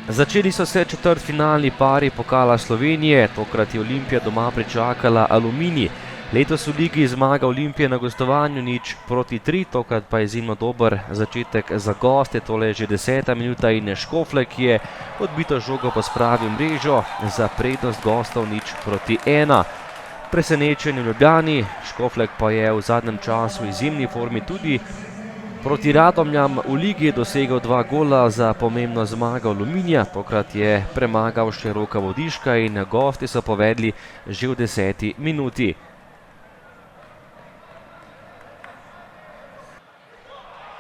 Začeli so se četrtfinalni pari pokala Slovenije, tokrat je Olimpija doma pričakala Aluminij. Letos v ligi zmaga Olimpije na gostovanju 0-3, tokrat pa je izjemno dober začetek za goste, tole je že 10. minuta in Škoflek je odbito žogo pospravil mrežo za prednost gostov 0-1. Presenečenje v Ljubljani, Škoflek pa je v zadnjem času v izjemni formi tudi. Proti Radomljam v ligi je dosegel 2 gola za pomembno zmago Aluminija, tokrat je premagal še Roka Vodiška in gosti so povedli že v 10. minuti.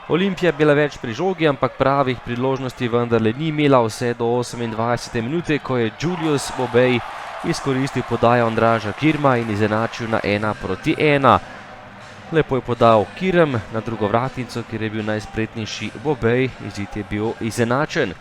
Olimpija je bila več pri žogi, ampak pravih priložnosti vendarle ni imela vse do 28. minute, ko je Julius Bobej izkoristil podajo Andraža Kirma in izenačil na 1-1. Lepo je podal Kirm na drugo vratnico, kjer je bil najspretnejši Bobej, izid je bil izenačen.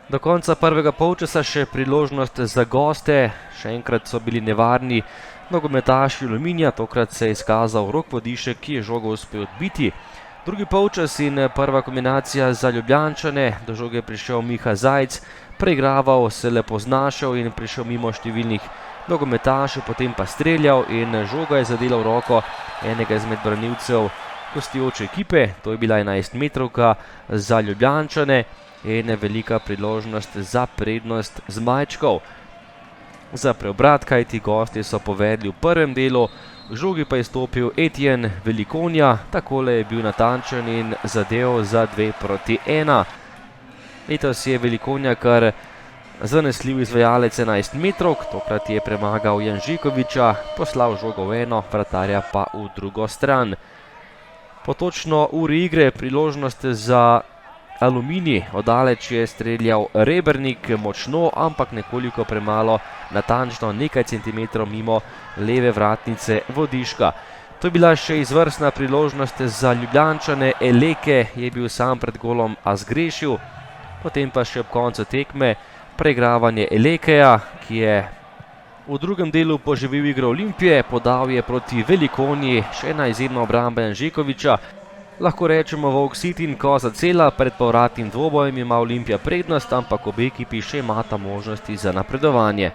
Do konca prvega polčasa še priložnost za goste, še enkrat so bili nevarni nogometaši Aluminija, tokrat se je izkazal Rok Vodišek, ki je žogo uspel odbiti. Drugi polčas in prva kombinacija za Ljubljančane, do žoge je prišel Miha Zajc, preigraval, se lepo znašel in prišel mimo številnih nogometašev, potem pa streljal in žoga je zadela v roko enega izmed branilcev gostujoče ekipe, to je bila 11-metrovka za Ljubljančane in velika priložnost za prednost zmajčkov. Za preobrat, kajti gosti so povedli v prvem delu, v žogi pa je stopil Etienne Velikonja, takole je bil natančen in zadev za 2-1. Letos je Velikonja kar zanesljiv izvajalec 11-metrovk, tokrat je premagal Janžikoviča, poslal žogo v eno, vratarja pa v drugo stran. Po točno uri igre priložnost za Aluminij, oddaleč je streljal Rebernik, močno, ampak nekoliko premalo, natančno nekaj centimetrov mimo leve vratnice Vodiška. To je bila še izvrstna priložnost za Ljubljančane, Eleke je bil sam pred golom, a zgrešil. Potem pa še ob koncu tekme preigravanje Elekeja, ki je v drugem delu poživil igro Olimpije, podal je proti Velikonji, še ena izjemna obramba Janžikoviča. Lahko rečemo Volk sit in koza cela, pred povratnim dvobojem ima Olimpija prednost, ampak obe ekipi še imata možnosti za napredovanje.